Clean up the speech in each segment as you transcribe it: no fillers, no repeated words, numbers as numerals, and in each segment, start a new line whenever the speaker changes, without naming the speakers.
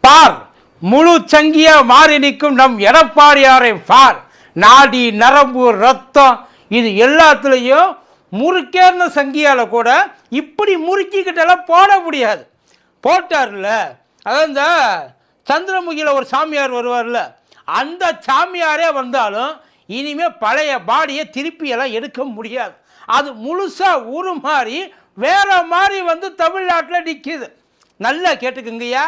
பார் முழு சங்கியா மாறி நிற்கும் நம் எடப்பாடியாரை பார். நாடி நரம்பு ரத்தம் இது எல்லாத்துலேயும் முறுக்கேறின சங்கியால் கூட இப்படி முறுக்கிக்கிட்டெல்லாம் போட முடியாது. போட்டார்ல, அதாவது இந்த சந்திரமுகியில் ஒரு சாமியார் வருவார்ல, அந்த சாமியாரே வந்தாலும் இனிமேல் பழைய பாடியை திருப்பியெல்லாம் எடுக்க முடியாது. அது முழுசாக உருமாறி வேற மாதிரி வந்து தமிழ்நாட்டில் நிற்கிது. நல்லா கேட்டுக்குங்கய்யா,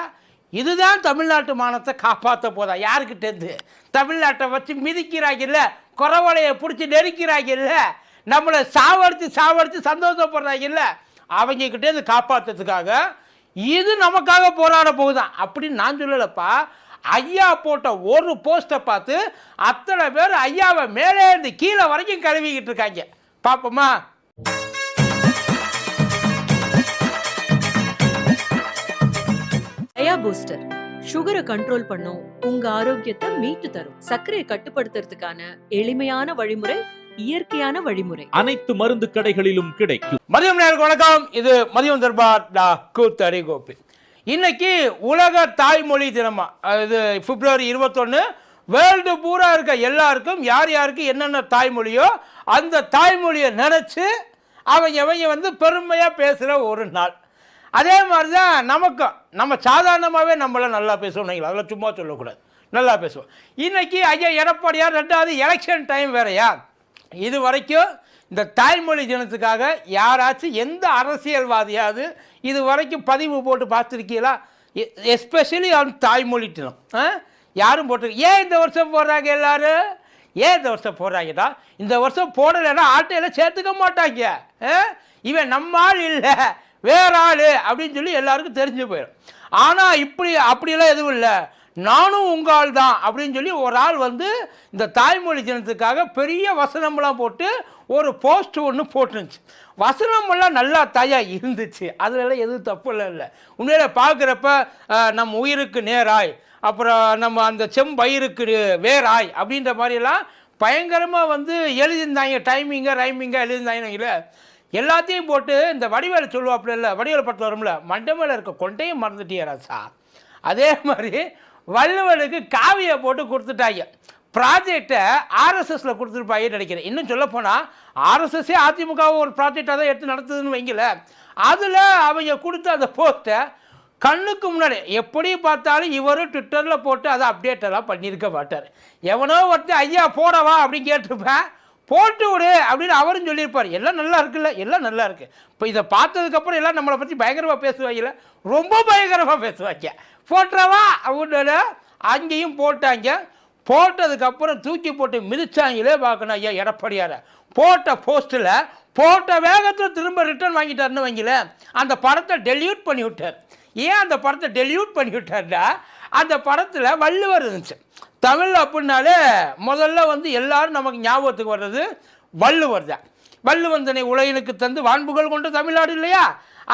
இதுதான் தமிழ்நாட்டு மானத்தை காப்பாற்ற போதா? யாருக்கிட்டேருந்து? தமிழ்நாட்டை வச்சு மிதிக்கிறாங்கல்ல, குறவலையை பிடிச்சி நெருக்கிறாங்கல்ல, நம்மளை சாவடித்து சந்தோஷப்படுறாங்கல்ல, அவங்கக்கிட்டேருந்து காப்பாற்றுறதுக்காக இது நமக்காக போராட போகுதான் அப்படின்னு நான் சொல்லலப்பா. ஐயா போட்ட ஒரு போஸ்ட்டை பார்த்து அத்தனை பேர் ஐயாவை மேலே இருந்து கீழே வரைக்கும் கழுவிக்கிட்டு இருக்காங்க. பார்ப்போமா?
பூஸ்டர் சுகரை கண்ட்ரோல் பண்ணும், உங்க ஆரோக்கியத்தை மீட்டு தரும். சர்க்கரையை கட்டுப்படுத்துறதுக்கான எளிமையான வழிமுறை, இயற்கையான வழிமுறை. அனைத்து மருந்து கடைகளிலும் கிடைக்கும்.
மதியம் நேரம் வணக்கம். இது மதியம் தர்பார் கூத்தரி கோபி. இன்னைக்கு உலக தாய்மொழி தினமா, இது பிப்ரவரி 21. வேர்ல்டு பூரா இருக்க எல்லாருக்கும் யார் யாருக்கு என்னென்ன தாய்மொழியோ அந்த தாய்மொழியை நினைச்சு அவங்க வந்து பெருமையா பேசுற ஒரு நாள். அதே மாதிரி தான் நமக்கும், நம்ம சாதாரணமாகவே நம்மள நல்லா பேசுவோம், அதெல்லாம் சும்மா சொல்லக்கூடாது, நல்லா பேசுவோம். இன்றைக்கி ஐயா எடப்பாடியார் 2வது எலெக்ஷன் டைம் வேறையா, இது வரைக்கும் இந்த தாய்மொழி தினத்துக்காக யாராச்சும் எந்த அரசியல்வாதியாவது இது வரைக்கும் பதிவு போட்டு பார்த்துருக்கீங்களா? எஸ்பெஷலி அவன் தாய்மொழி தினம் யாரும் போட்டு. ஏன் இந்த வருஷம் போடுறாங்க எல்லாரும்? ஏன் இந்த வருஷம் போடுறாங்கடா? இந்த வருஷம் போடலைன்னா ஆட்டையில் சேர்த்துக்க மாட்டாங்க. இவன் நம்மால் இல்லை வேற ஆள் அப்படின்னு சொல்லி எல்லாருக்கும் தெரிஞ்சு போயிடும். ஆனால் அப்படியெல்லாம் எதுவும் இல்லை, நானும் உங்கள் ஆள் தான் அப்படின்னு சொல்லி ஒரு ஆள் வந்து இந்த தாய்மொழி தினத்துக்காக பெரிய வசனம்லாம் போட்டு ஒரு போஸ்ட் ஒன்று போட்டுருந்துச்சு. வசனமெல்லாம் நல்லா தயார் இருந்துச்சு, அதுலலாம் எதுவும் தப்பு இல்லை. உண்மையில பார்க்குறப்ப நம்ம உயிருக்கு நேராய், அப்புறம் நம்ம அந்த செம்பயிருக்கு வேறாய் அப்படின்ற மாதிரிலாம் பயங்கரமாக வந்து எழுதியிருந்தாங்க. ரைமிங்காக எழுதியிருந்தாங்க. எல்லாத்தையும் போட்டு இந்த வடிவேலை சொல்லுவாப்புல இல்லை, வடிவேலை பட்டு வரும்ல, மண்டை மேலே இருக்க கொண்டையும் மறந்துட்டியாராச்சா. அதே மாதிரி வள்ளுவனுக்கு காவியை போட்டு கொடுத்துட்டாங்க. ப்ராஜெக்டை ஆர்எஸ்எஸில் கொடுத்துருப்பாங்கன்னு நினைக்கிறேன். இன்னும் சொல்ல போனால் ஆர்எஸ்எஸ்ஸே அதிமுகவை ஒரு ப்ராஜெக்டாக தான் எடுத்து நடத்துதுன்னு வைங்கல. அதில் அவங்க கொடுத்த அந்த போஸ்ட்டை கண்ணுக்கு முன்னாடி எப்படி பார்த்தாலும் இவரும் ட்விட்டரில் போட்டு அதை அப்டேட்டெல்லாம் பண்ணியிருக்க மாட்டார். எவனோ ஒருத்தர் ஐயா போடவா அப்படின்னு கேட்டிருப்பேன், போட்டு விடு அப்படின்னு அவரும் சொல்லியிருப்பார். எல்லாம் நல்லா இருக்குல்ல, எல்லாம் நல்லா இருக்கு. இப்போ இதை பார்த்ததுக்கப்புறம் எல்லாம் நம்மளை பற்றி பயங்கரமாக பேசுவாங்கல்ல, ரொம்ப பயங்கரமாக பேசுவாங்க. போட்டுறவா அப்படின்னு அங்கேயும் போட்டாங்க. போட்டதுக்கப்புறம் தூக்கி போட்டு மிதிச்சாங்களே பார்க்கணும் ஐயா எடப்பாடியாரை. போட்ட போஸ்ட்டில் போட்ட வேகத்தில் திரும்ப ரிட்டர்ன் வாங்கிட்டாருன்னு வைங்கள, அந்த படத்தை டெலியூட் பண்ணி விட்டார். ஏன் அந்த படத்தை டெலியூட் பண்ணி விட்டார்னா, அந்த படத்தில் வள்ளுவர் இருந்துச்சு. தமிழ் அப்படின்னாலே முதல்ல வந்து எல்லாரும் நமக்கு ஞாபகத்துக்கு வர்றது வள்ளுவர் தான். வள்ளுவந்தனை உலகினுக்கு தந்து வான்புகள் கொண்டு தமிழ்நாடு இல்லையா,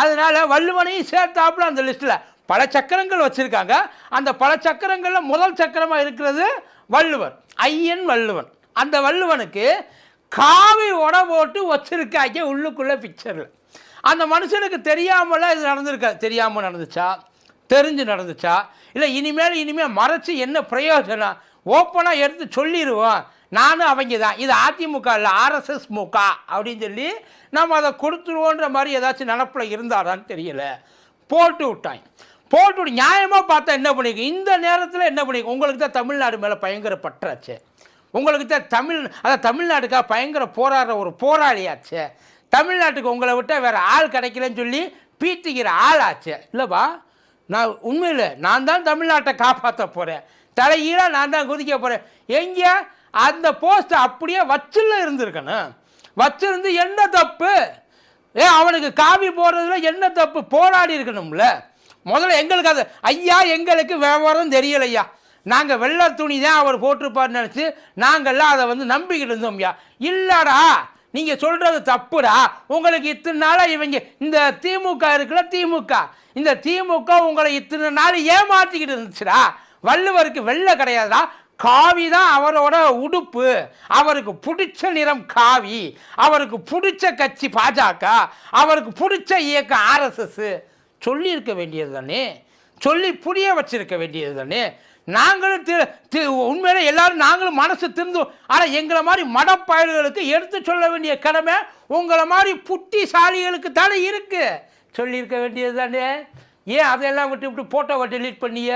அதனால் வள்ளுவனையும் சேர்த்தாப்புல அந்த லிஸ்ட்டில் பல சக்கரங்கள் வச்சுருக்காங்க. அந்த பல சக்கரங்களில் முதல் சக்கரமாக இருக்கிறது வள்ளுவர், ஐயன் வள்ளுவன். அந்த வள்ளுவனுக்கு காவி உட போட்டு வச்சுருக்காங்க உள்ளுக்குள்ளே பிக்சரில். அந்த மனுஷனுக்கு தெரியாமலாம் இது நடந்திருக்காது. தெரியாமல் நடந்துச்சா, தெரிஞ்சு நடந்துச்சா, இல்லை இனிமேல் மறைச்சி என்ன பிரயோஜனம்? ஓப்பனாக எடுத்து சொல்லிடுவோம், நானும் அவங்க தான், இது அதிமுக இல்லை ஆர்எஸ்எஸ் முக அப்படின்னு சொல்லி நம்ம அதை கொடுத்துருவோன்ற மாதிரி ஏதாச்சும் நினப்பில் இருந்தாரான்னு தெரியல. போட்டு விட்டாங்க. போட்டு விட்டு நியாயமாக பார்த்தா என்ன பண்ணிக்க, இந்த நேரத்தில் என்ன பண்ணிக்க, உங்களுக்கு தான் தமிழ்நாடு மேலே பயங்கர பற்றாச்சு, உங்களுக்கு தான் தமிழ்நாட்டுக்காக பயங்கர போராடுற ஒரு போராளியாச்சு, தமிழ்நாட்டுக்கு உங்களை விட்டால் வேறு ஆள் கிடைக்கலன்னு சொல்லி பீத்திக்கிற ஆள் ஆச்சு இல்லைப்பா. நான் உண்மையில் நான் தான் தமிழ்நாட்டை காப்பாற்ற போகிறேன், தலையீழாக நான் தான் குதிக்க போகிறேன். எங்கே அந்த போஸ்ட்டை அப்படியே வச்சுல இருந்திருக்கணும். வச்சிருந்து என்ன தப்பு? அவனுக்கு காவி போடுறதுல என்ன தப்பு? போராடி இருக்கணும்ல முதல்ல. எங்களுக்கு அது ஐயா எங்களுக்கு விவரம் தெரியலையா, நாங்கள் வெள்ளை துணி தான் அவர் போட்டிருப்பார்னு நினச்சி நாங்கள்லாம் அதை வந்து நம்பிக்கிட்டு இருந்தோம்யா. இல்லைடா, நீங்கள் சொல்கிறது தப்புடா. உங்களுக்கு இத்தனை நாளாக இவங்க இந்த திமுக இருக்குல்ல, இந்த திமுக உங்களை இத்தனை நாள் ஏமாற்றிக்கிட்டு இருந்துச்சுடா. வள்ளுவருக்கு வெள்ளை கிடையாதுடா, காவி தான் அவரோட உடுப்பு, அவருக்கு பிடிச்ச நிறம் காவி, அவருக்கு பிடிச்ச கட்சி பாஜக, அவருக்கு பிடிச்ச இயக்கம் ஆர்எஸ்எஸ் சொல்லியிருக்க வேண்டியது தானே. சொல்லி புரிய வச்சிருக்க வேண்டியது தானே. நாங்களும் உண்மையிலே எல்லாரும் நாங்களும் மனசு திருந்தோம். ஆனால் எங்களை மாதிரி மடப்பயல்களுக்கு எடுத்து சொல்ல வேண்டிய கடமை உங்களை மாதிரி புத்திசாலிகளுக்கு தானே இருக்கு. சொல்லியிருக்க வேண்டியது தானே. ஏன் அதையெல்லாம் விட்டு ஃபோட்டோவை டெலீட் பண்ணிய?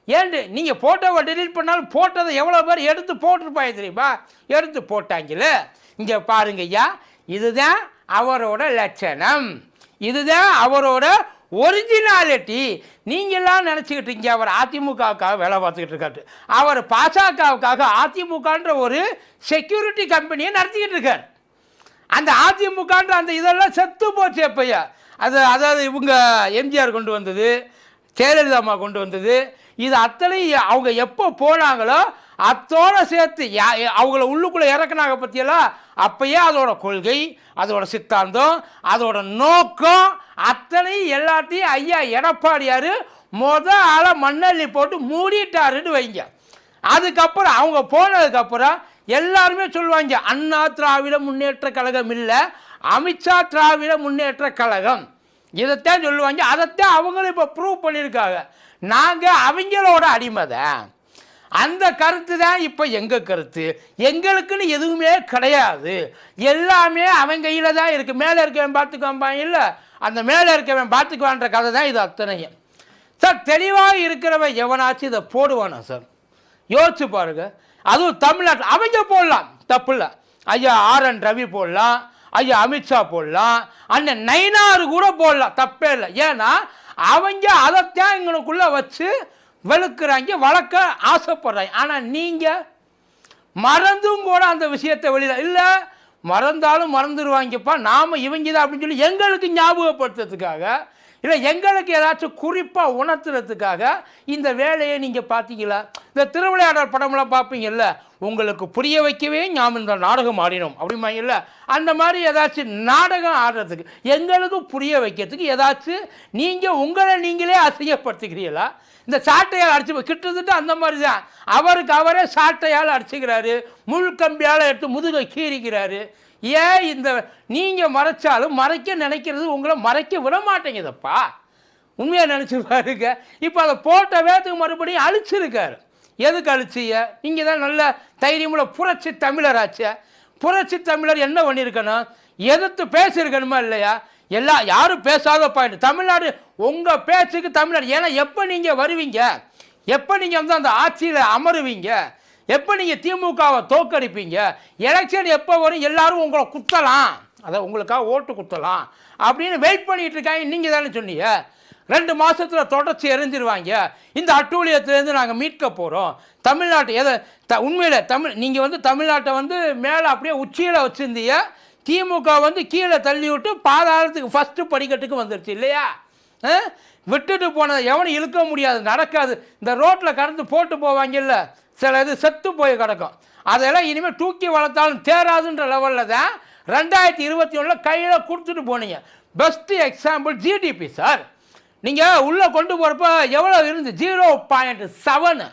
ஏண்டு நீங்கள் ஃபோட்டோவை டெலீட் பண்ணாலும் போட்டதை எவ்வளோ பேர் எடுத்து போட்டிருப்பாங்க தெரியுமா? எடுத்து போட்டாங்களே. இங்கே பாருங்க ஐயா, இதுதான் அவரோட லட்சணம், இதுதான் அவரோட ஒரிஜினாலிட்டி. நீங்கள்லாம் நினச்சிக்கிட்டு இருக்கீங்க அவர் அதிமுகவுக்காக வேலை பார்த்துக்கிட்டு இருக்காரு. அவர் பாஜகவுக்காக அதிமுகன்ற ஒரு செக்யூரிட்டி கம்பெனியை நடத்திக்கிட்டு இருக்கார். அந்த அதிமுகன்ற அந்த இதெல்லாம் செத்து போச்சு எப்பையா. அதாவது இவங்க எம்ஜிஆர் கொண்டு வந்தது, ஜெயலலிதா அம்மா கொண்டு வந்தது, இது அத்தனை அவங்க எப்போ போனாங்களோ அத்தோடு சேர்த்து அவங்கள உள்ளுக்குள்ளே இறக்குனாங்க பற்றியெல்லாம். அப்பயே அதோட கொள்கை, அதோட சித்தாந்தம், அதோட நோக்கம் அத்தனை எல்லாத்தையும் ஐயா எடப்பாடியார் ஆளை மண்ணள்ளி போட்டு மூடிட்டாருன்னு வைங்க. அதுக்கப்புறம் அவங்க போனதுக்கப்புறம் எல்லாருமே சொல்லுவாங்க அண்ணா திராவிட முன்னேற்ற கழகம் இல்லை, அமித்ஷா திராவிட முன்னேற்ற கழகம், இதைத்தான் சொல்லுவாங்க. அதைத்தான் அவங்களும் இப்போ ப்ரூவ் பண்ணியிருக்காங்க. நாங்கள் அவங்களோட அடிமை தான். அந்த கருத்து தான் இப்போ எங்கள் கருத்து. எங்களுக்குன்னு எதுவுமே கிடையாது, எல்லாமே அவன் கையில் தான் இருக்குது. மேலே இருக்கவன் பார்த்துக்குவான் இல்லை, அந்த மேலே இருக்கவன் பார்த்துக்குவான்ற கதை தான் இது அத்தனையும். சார் தெளிவாக இருக்கிறவன் எவனாச்சும் இதை போடுவானா சார்? யோசிச்சு பாருங்க. அதுவும் தமிழ்நாட்டில் அவங்க போடலாம், தப்பு இல்லை. ஐயா RN ரவி போடலாம், ஐயா அமித்ஷா போடலாம், அண்ணன் நயினார் கூட போடலாம், தப்பே இல்லை. ஏன்னா அவங்க அதைத்தான் எங்களுக்குள்ளே வச்சு வெளுக்கிறாங்க, வளர்க்க ஆசைப்படுறாங்க. ஆனால் நீங்கள் மறந்தும் கூட அந்த விஷயத்தை வெளியில் இல்லை, மறந்தாலும் மறந்துடுவாங்கப்பா, நாம் இவங்க தான் அப்படின்னு சொல்லி எங்களுக்கு ஞாபகப்படுத்துறதுக்காக, இல்லை எங்களுக்கு ஏதாச்சும் குறிப்பாக உணர்த்துறதுக்காக இந்த வேலையை நீங்கள் பார்த்தீங்களா? இந்த திருவிளையாடல் படமெல்லாம் பார்ப்பீங்கல்ல, உங்களுக்கு புரிய வைக்கவே ஞாபகம் இந்த நாடகம் ஆடினோம் அப்படிமாங்கல்ல, அந்த மாதிரி ஏதாச்சும் நாடகம் ஆடுறதுக்கு எங்களுக்கு புரிய வைக்கிறதுக்கு ஏதாச்சும் நீங்கள் உங்களை நீங்களே அசிங்கப்படுத்திக்கிறீங்களா? இந்த சாட்டையால் அடிச்சு கிட்டத்தட்ட அந்த மாதிரி தான். அவருக்கு அவரே சாட்டையால் அடிச்சுக்கிறாரு, முள்கம்பியால் எடுத்து முதுகை கீறிக்கிறாரு. ஏன் இந்த நீங்கள் மறைச்சாலும் மறைக்க நினைக்கிறது உங்களை மறைக்க விட மாட்டேங்குதப்பா. உண்மையாக நினச்சி பாருங்க. இப்போ அதை போட்ட வேத்துக்கு மறுபடியும் அழிச்சிருக்காரு. எதுக்கு அழிச்சிய? நீங்கள் தான் நல்ல தைரியமுள்ள புரட்சி தமிழராச்ச. புரட்சி தமிழர் என்ன பண்ணியிருக்கணும்? எதிர்த்து பேசியிருக்கணுமா இல்லையா? யாரும் பேசாத பாயிண்ட் தமிழ்நாடு உங்கள் பேச்சுக்கு தமிழ்நாடு. ஏன்னா எப்போ நீங்கள் வருவீங்க, எப்போ நீங்கள் வந்து அந்த ஆட்சியில் அமருவீங்க, எப்போ நீங்கள் திமுகவை தோக்கடிப்பீங்க, எலெக்ஷன் எப்போ வரும், எல்லாரும் உங்களை குத்தலாம், அதை உங்களுக்காக ஓட்டு குத்தலாம் அப்படின்னு வெயிட் பண்ணிகிட்டு இருக்காங்க. நீங்கள் தானே சொன்னீங்க 2 மாதத்தில் தொடர்ச்சி எரிஞ்சிருவாங்க, இந்த அட்டூழியத்திலேருந்து நாங்கள் மீட்க போகிறோம் தமிழ்நாட்டை. எதை உண்மையில் நீங்கள் வந்து தமிழ்நாட்டை வந்து மேலே அப்படியே உச்சியில் வச்சுருந்தீங்க, திமுக வந்து கீழே தள்ளி விட்டு பாதாளத்துக்கு ஃபஸ்ட்டு படிக்கட்டுக்கு வந்துருச்சு இல்லையா? விட்டுட்டு போனதை எவனும் இழுக்க முடியாது, நடக்காது. இந்த ரோட்டில் கடந்து போட்டு போவாங்கல்ல, சில இது செத்து போய் கிடக்கும், அதெல்லாம் இனிமேல் தூக்கி வளர்த்தாலும் தேராதுன்ற லெவலில் தான் 2021 கையில் கொடுத்துட்டு போனீங்க. Best example GDP sir. நீங்கள் உள்ளே கொண்டு போகிறப்ப எவ்வளோ இருந்து 0.7.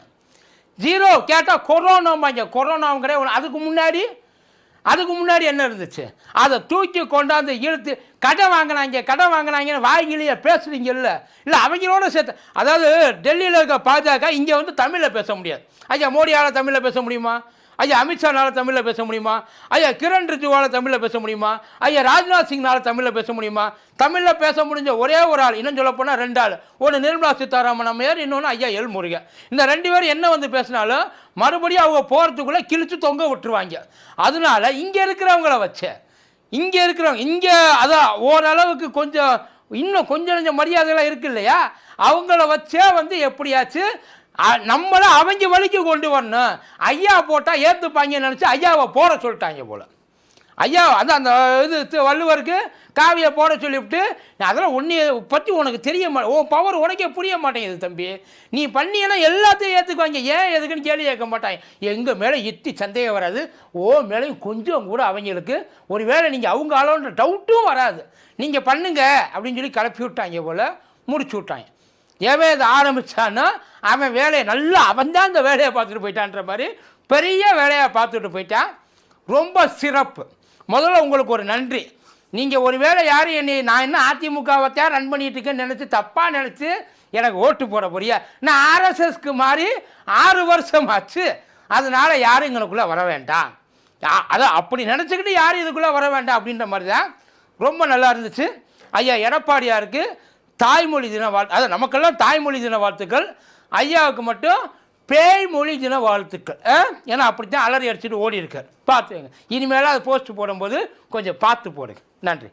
0 கேட்டால் கொரோனாம்பாங்க, கொரோனாவும் கிடையாது. அதுக்கு முன்னாடி என்ன இருந்துச்சு? அதை தூக்கி கொண்டாந்து இழுத்து கடன் வாங்கினாங்கன்னு வாயிலேயே பேசுறீங்கல்ல. இல்லை அவங்களோட சேர்த்து, அதாவது டெல்லியில் இருக்க பாஜக இங்கே வந்து தமிழில் பேச முடியாது. ஐயா மோடியால் தமிழில் பேச முடியுமா? ஐயா அமித்ஷானால தமிழில் பேச முடியுமா? ஐயா கிரண் ரிஜிஜுவால் தமிழில் பேச முடியுமா? ஐயா ராஜ்நாத் சிங்னால தமிழில் பேச முடியுமா? தமிழில் பேச முடிஞ்ச ஒரே ஒரு ஆள், இன்னும் சொல்ல போனால் 2 ஆள். ஒன்று நிர்மலா சீதாராமன் அம்மையார், இன்னொன்று ஐயா எல் முருகன். இந்த 2 பேரும் என்ன வந்து பேசினாலும் மறுபடியும் அவங்க போகிறதுக்குள்ளே கிழிச்சு தொங்க விட்டுருவாங்க. அதனால இங்கே இருக்கிறவங்கள இங்கே அதான் ஓரளவுக்கு கொஞ்சம் இன்னும் கொஞ்சம் மரியாதைலாம் இருக்கு இல்லையா, அவங்கள வச்சே வந்து எப்படியாச்சும் நம்மளை அவங்க வழிக்கு கொண்டு வரணும். ஐயா போட்டால் ஏற்றுப்பாங்கன்னு நினச்சி ஐயாவை போட சொல்லிட்டாங்க போல். ஐயா அந்த இது வள்ளுவருக்கு காவியை போட சொல்லிவிட்டு, அதெல்லாம் ஒன்றைய பற்றி உனக்கு தெரிய உன் பவர் உனக்கே புரிய மாட்டேங்குது தம்பி, நீ பண்ணியன்னா எல்லாத்தையும் ஏற்றுக்குவாங்க. ஏன் எதுக்குன்னு கேள்வி கேட்க மாட்டாங்க. எங்கள் மேலே சந்தேகம் வராது, மேலேயும் கொஞ்சம் கூட அவங்களுக்கு ஒரு வேளை நீங்கள் அவங்க ஆளோன்ற டவுட்டும் வராது, நீங்கள் பண்ணுங்க அப்படின்னு சொல்லி கிளப்பி விட்டாங்க போல், முடிச்சு விட்டாங்க. எவன் இதை ஆரம்பித்தான்னா அவன் வேலையை நல்லா அவன் தான் அந்த வேலையை பார்த்துட்டு போயிட்டான்ற மாதிரி பெரிய வேலையை பார்த்துட்டு போயிட்டான். ரொம்ப சிறப்பு. முதல்ல உங்களுக்கு ஒரு நன்றி. நீங்கள் ஒரு வேளை யாரும் நான் என்ன அதிமுகவைத்தான் ரன் பண்ணிட்டு இருக்கேன்னு நினச்சி தப்பாக நினச்சி எனக்கு ஓட்டு போட போறியா? நான் ஆர்எஸ்எஸ்க்கு மாறி 6 வருஷம் ஆச்சு, அதனால யாரும் எங்களுக்குள்ளே வர வேண்டாம், அதான் அப்படி நினச்சிக்கிட்டு யாரும் இதுக்குள்ளே வர வேண்டாம் அப்படின்ற மாதிரி தான். ரொம்ப நல்லா இருந்துச்சு. ஐயா எடப்பாடியாருக்கு தாய்மொழி தின வாழ்த்து, அதான் நமக்கெல்லாம் தாய்மொழி தின வாழ்த்துக்கள், ஐயாவுக்கு மட்டும் பேய்மொழி தின வாழ்த்துக்கள். ஏன்னா அப்படி தான் அலறி அடிச்சுட்டு ஓடி இருக்கார். பார்த்துங்க, இனிமேல் அது போஸ்ட் போடும்போது கொஞ்சம் பார்த்து போடுங்க. நன்றி.